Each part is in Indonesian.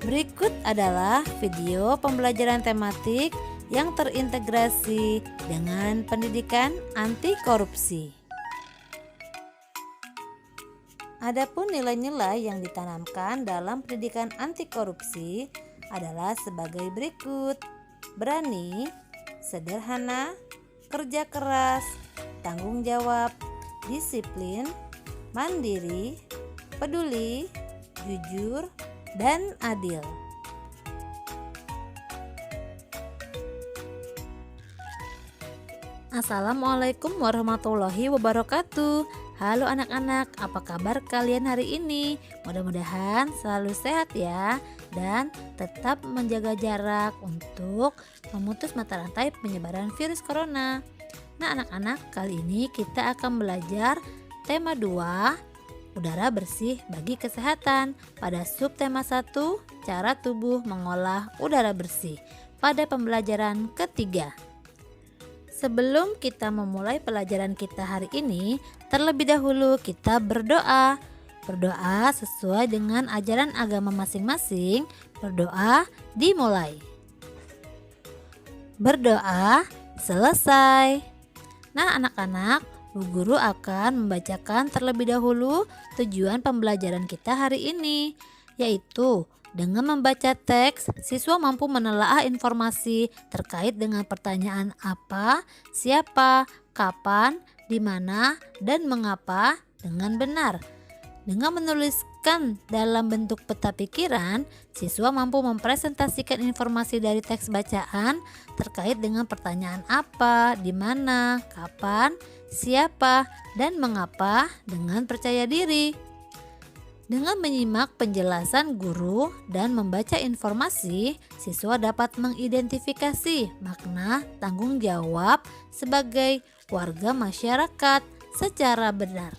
Berikut adalah video pembelajaran tematik yang terintegrasi dengan pendidikan anti korupsi. Adapun nilai-nilai yang ditanamkan dalam pendidikan anti korupsi adalah sebagai berikut: berani, sederhana, kerja keras, tanggung jawab, disiplin, mandiri, peduli, jujur, dan adil. Assalamualaikum warahmatullahi wabarakatuh. Halo anak-anak, apa kabar kalian hari ini? Mudah-mudahan selalu sehat ya, dan tetap menjaga jarak untuk memutus mata rantai penyebaran virus corona. Nah anak-anak, kali ini kita akan belajar tema 2, udara bersih bagi kesehatan, pada subtema 1, cara tubuh mengolah udara bersih, pada pembelajaran ketiga. Sebelum kita memulai pelajaran kita hari ini, terlebih dahulu kita berdoa. Berdoa sesuai dengan ajaran agama masing-masing. Berdoa dimulai. Berdoa selesai. Nah anak-anak, Bu Guru akan membacakan terlebih dahulu tujuan pembelajaran kita hari ini, yaitu dengan membaca teks, siswa mampu menelaah informasi terkait dengan pertanyaan apa, siapa, kapan, di mana, dan mengapa dengan benar. Dengan menuliskan dalam bentuk peta pikiran, siswa mampu mempresentasikan informasi dari teks bacaan terkait dengan pertanyaan apa, di mana, kapan, siapa, dan mengapa dengan percaya diri. Dengan menyimak penjelasan guru dan membaca informasi, siswa dapat mengidentifikasi makna tanggung jawab sebagai warga masyarakat secara benar.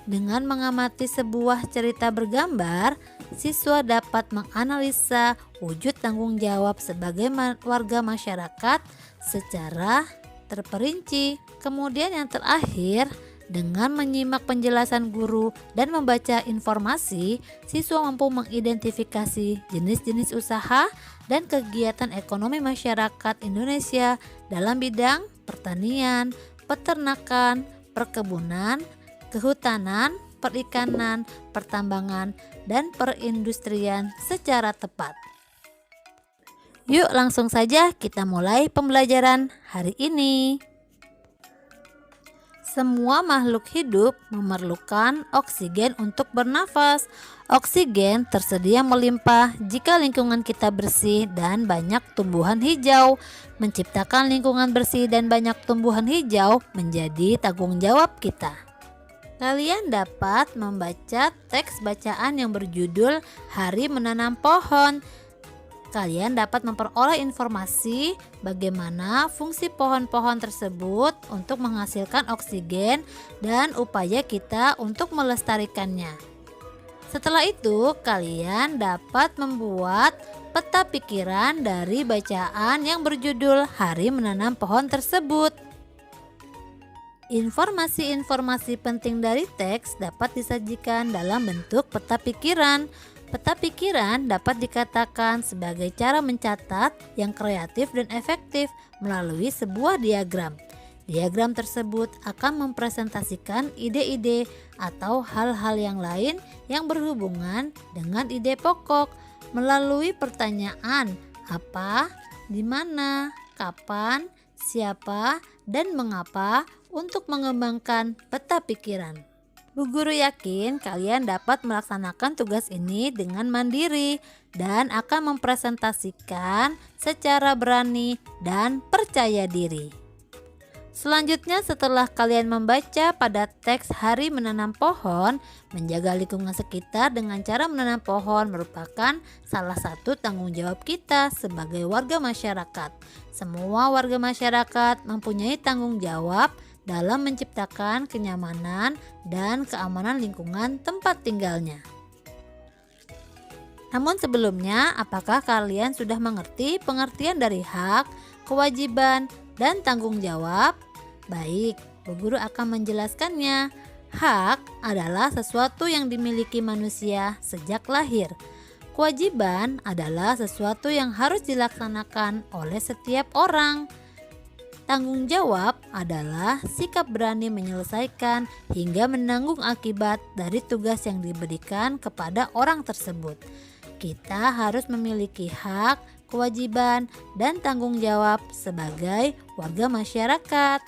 Dengan mengamati sebuah cerita bergambar, siswa dapat menganalisa wujud tanggung jawab sebagai warga masyarakat secara terperinci. Kemudian yang terakhir, dengan menyimak penjelasan guru dan membaca informasi, siswa mampu mengidentifikasi jenis-jenis usaha dan kegiatan ekonomi masyarakat Indonesia dalam bidang pertanian, peternakan, perkebunan, kehutanan, perikanan, pertambangan, dan perindustrian secara tepat. Yuk langsung saja kita mulai pembelajaran hari ini. Semua makhluk hidup memerlukan oksigen untuk bernafas. Oksigen tersedia melimpah jika lingkungan kita bersih dan banyak tumbuhan hijau. Menciptakan lingkungan bersih dan banyak tumbuhan hijau menjadi tanggung jawab kita. Kalian dapat membaca teks bacaan yang berjudul Hari Menanam Pohon. Kalian dapat memperoleh informasi bagaimana fungsi pohon-pohon tersebut untuk menghasilkan oksigen dan upaya kita untuk melestarikannya. Setelah itu, kalian dapat membuat peta pikiran dari bacaan yang berjudul Hari Menanam Pohon tersebut. Informasi-informasi penting dari teks dapat disajikan dalam bentuk peta pikiran. Peta pikiran dapat dikatakan sebagai cara mencatat yang kreatif dan efektif melalui sebuah diagram. Diagram tersebut akan mempresentasikan ide-ide atau hal-hal yang lain yang berhubungan dengan ide pokok melalui pertanyaan apa, di mana, kapan, siapa, dan mengapa untuk mengembangkan peta pikiran. Bu Guru yakin kalian dapat melaksanakan tugas ini dengan mandiri dan akan mempresentasikan secara berani dan percaya diri. Selanjutnya, setelah kalian membaca pada teks Hari Menanam Pohon, menjaga lingkungan sekitar dengan cara menanam pohon merupakan salah satu tanggung jawab kita sebagai warga masyarakat. Semua warga masyarakat mempunyai tanggung jawab dalam menciptakan kenyamanan dan keamanan lingkungan tempat tinggalnya. Namun sebelumnya, apakah kalian sudah mengerti pengertian dari hak, kewajiban, dan tanggung jawab? Baik, Bu Guru akan menjelaskannya. Hak adalah sesuatu yang dimiliki manusia sejak lahir. Kewajiban adalah sesuatu yang harus dilaksanakan oleh setiap orang. Tanggung jawab adalah sikap berani menyelesaikan hingga menanggung akibat dari tugas yang diberikan kepada orang tersebut. Kita harus memiliki hak, kewajiban, dan tanggung jawab sebagai warga masyarakat.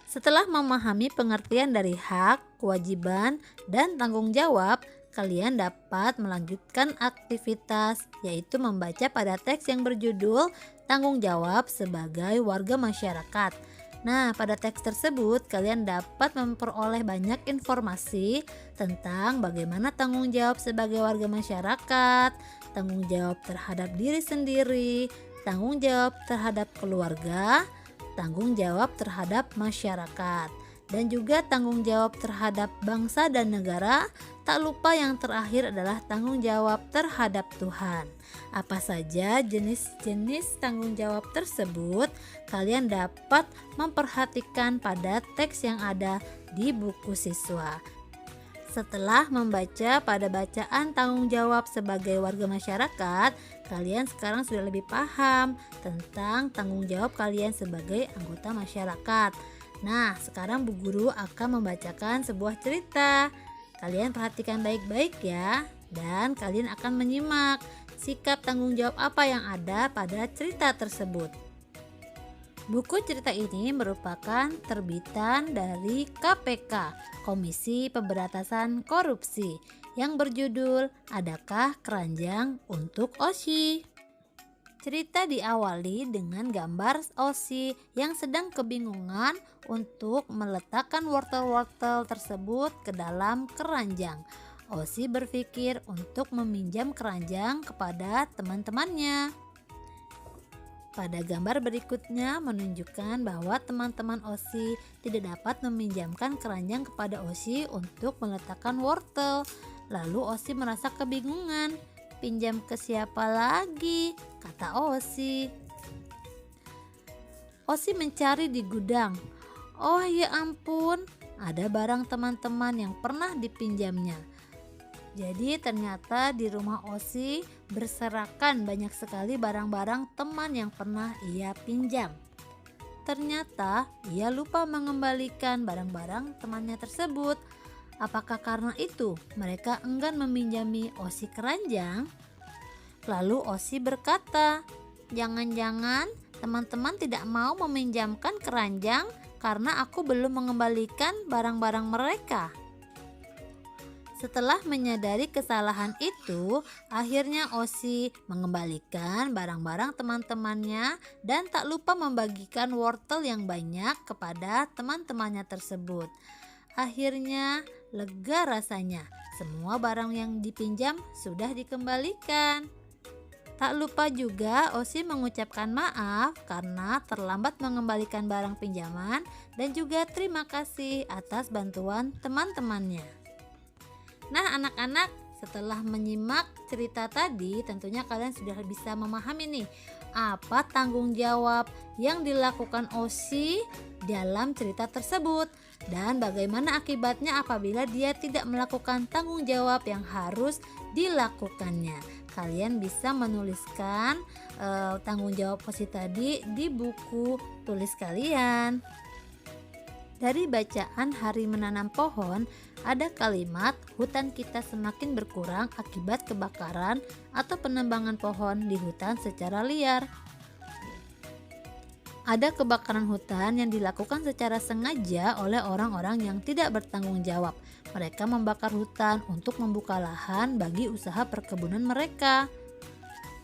Setelah memahami pengertian dari hak, kewajiban, dan tanggung jawab, kalian dapat melanjutkan aktivitas, yaitu membaca pada teks yang berjudul Tanggung Jawab sebagai Warga Masyarakat. Nah, pada teks tersebut kalian dapat memperoleh banyak informasi tentang bagaimana tanggung jawab sebagai warga masyarakat, tanggung jawab terhadap diri sendiri, tanggung jawab terhadap keluarga, tanggung jawab terhadap masyarakat, dan juga tanggung jawab terhadap bangsa dan negara. Tak lupa yang terakhir adalah tanggung jawab terhadap Tuhan. Apa saja jenis-jenis tanggung jawab tersebut kalian dapat memperhatikan pada teks yang ada di buku siswa. Setelah membaca pada bacaan tanggung jawab sebagai warga masyarakat, kalian sekarang sudah lebih paham tentang tanggung jawab kalian sebagai anggota masyarakat. Nah, sekarang Bu Guru akan membacakan sebuah cerita. Kalian perhatikan baik-baik ya, dan kalian akan menyimak sikap tanggung jawab apa yang ada pada cerita tersebut. Buku cerita ini merupakan terbitan dari KPK, Komisi Pemberantasan Korupsi, yang berjudul Adakah Keranjang untuk OSI? Cerita diawali dengan gambar Osi yang sedang kebingungan untuk meletakkan wortel-wortel tersebut ke dalam keranjang. Osi berpikir untuk meminjam keranjang kepada teman-temannya. Pada gambar berikutnya menunjukkan bahwa teman-teman Osi tidak dapat meminjamkan keranjang kepada Osi untuk meletakkan wortel. Lalu Osi merasa kebingungan. Pinjam ke siapa lagi? Kata Osi. Osi mencari di gudang. Oh ya ampun, ada barang teman-teman yang pernah dipinjamnya. Jadi ternyata di rumah Osi berserakan banyak sekali barang-barang teman yang pernah ia pinjam. Ternyata ia lupa mengembalikan barang-barang temannya tersebut. Apakah karena itu mereka enggan meminjami Osi keranjang? Lalu Osi berkata, jangan-jangan teman-teman tidak mau meminjamkan keranjang karena aku belum mengembalikan barang-barang mereka. Setelah menyadari kesalahan itu, akhirnya Osi mengembalikan barang-barang teman-temannya dan tak lupa membagikan wortel yang banyak kepada teman-temannya tersebut. Akhirnya lega rasanya, semua barang yang dipinjam sudah dikembalikan. Tak lupa juga Osi mengucapkan maaf karena terlambat mengembalikan barang pinjaman dan juga terima kasih atas bantuan teman-temannya. Nah anak-anak, setelah menyimak cerita tadi tentunya kalian sudah bisa memahami nih apa tanggung jawab yang dilakukan Osi dalam cerita tersebut dan bagaimana akibatnya apabila dia tidak melakukan tanggung jawab yang harus dilakukannya. Kalian bisa menuliskan tanggung jawab Osi tadi di buku tulis kalian. Dari bacaan Hari Menanam Pohon, ada kalimat hutan kita semakin berkurang akibat kebakaran atau penebangan pohon di hutan secara liar. Ada kebakaran hutan yang dilakukan secara sengaja oleh orang-orang yang tidak bertanggung jawab. Mereka membakar hutan untuk membuka lahan bagi usaha perkebunan mereka.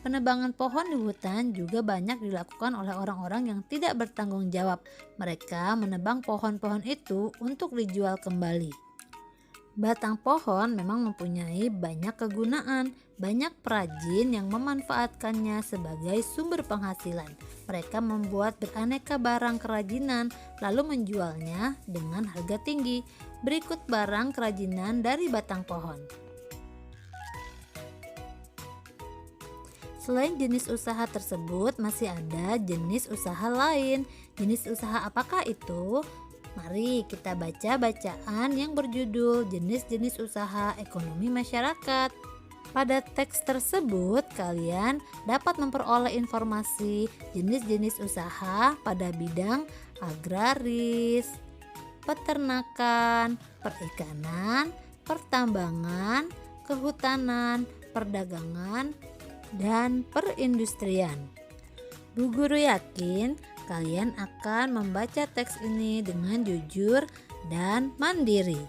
Penebangan pohon di hutan juga banyak dilakukan oleh orang-orang yang tidak bertanggung jawab. Mereka menebang pohon-pohon itu untuk dijual kembali. Batang pohon memang mempunyai banyak kegunaan. Banyak perajin yang memanfaatkannya sebagai sumber penghasilan. Mereka membuat beraneka barang kerajinan lalu menjualnya dengan harga tinggi. Berikut barang kerajinan dari batang pohon. Selain jenis usaha tersebut, masih ada jenis usaha lain. Jenis usaha apakah itu? Mari kita baca bacaan yang berjudul Jenis-jenis Usaha Ekonomi Masyarakat. Pada teks tersebut, kalian dapat memperoleh informasi jenis-jenis usaha pada bidang agraris, peternakan, perikanan, pertambangan, kehutanan, perdagangan, dan perindustrian. Bu Guru yakin kalian akan membaca teks ini dengan jujur dan mandiri.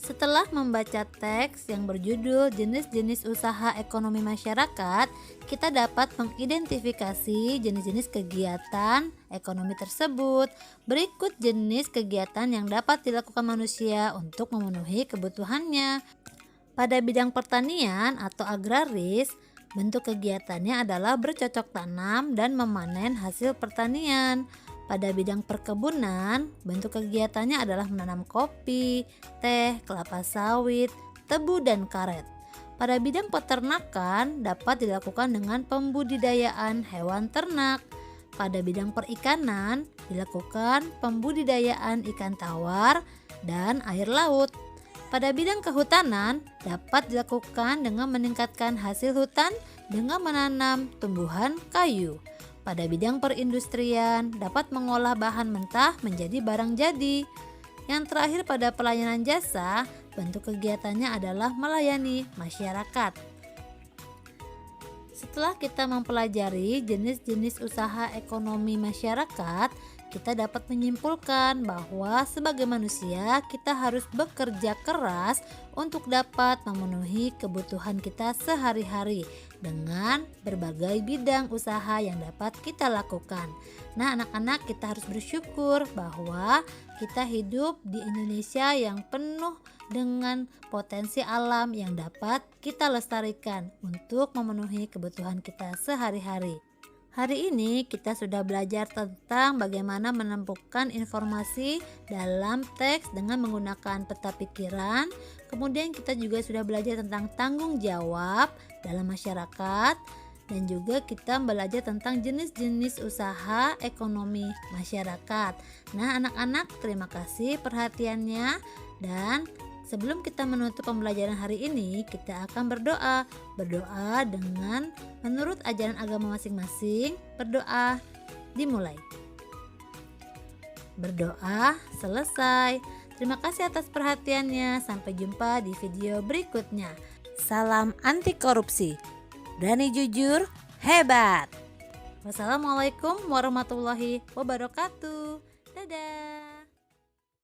Setelah membaca teks yang berjudul jenis-jenis usaha ekonomi masyarakat, kita dapat mengidentifikasi jenis-jenis kegiatan ekonomi tersebut. Berikut jenis kegiatan yang dapat dilakukan manusia untuk memenuhi kebutuhannya. Pada bidang pertanian atau agraris, bentuk kegiatannya adalah bercocok tanam dan memanen hasil pertanian. Pada bidang perkebunan, bentuk kegiatannya adalah menanam kopi, teh, kelapa sawit, tebu, dan karet. Pada bidang peternakan dapat dilakukan dengan pembudidayaan hewan ternak. Pada bidang perikanan dilakukan pembudidayaan ikan tawar dan air laut. Pada bidang kehutanan dapat dilakukan dengan meningkatkan hasil hutan dengan menanam tumbuhan kayu. Pada bidang perindustrian dapat mengolah bahan mentah menjadi barang jadi. Yang terakhir pada pelayanan jasa, bentuk kegiatannya adalah melayani masyarakat. Setelah kita mempelajari jenis-jenis usaha ekonomi masyarakat, kita dapat menyimpulkan bahwa sebagai manusia kita harus bekerja keras untuk dapat memenuhi kebutuhan kita sehari-hari dengan berbagai bidang usaha yang dapat kita lakukan. Nah, anak-anak, kita harus bersyukur bahwa kita hidup di Indonesia yang penuh dengan potensi alam yang dapat kita lestarikan untuk memenuhi kebutuhan kita sehari-hari. Hari ini kita sudah belajar tentang bagaimana menemukan informasi dalam teks dengan menggunakan peta pikiran. Kemudian kita juga sudah belajar tentang tanggung jawab dalam masyarakat, dan juga kita belajar tentang jenis-jenis usaha ekonomi masyarakat. Nah, anak-anak, terima kasih perhatiannya, dan sebelum kita menutup pembelajaran hari ini, kita akan berdoa. Berdoa dengan menurut ajaran agama masing-masing. Berdoa dimulai. Berdoa selesai. Terima kasih atas perhatiannya. Sampai jumpa di video berikutnya. Salam anti korupsi. Berani jujur, hebat. Wassalamualaikum warahmatullahi wabarakatuh. Dadah.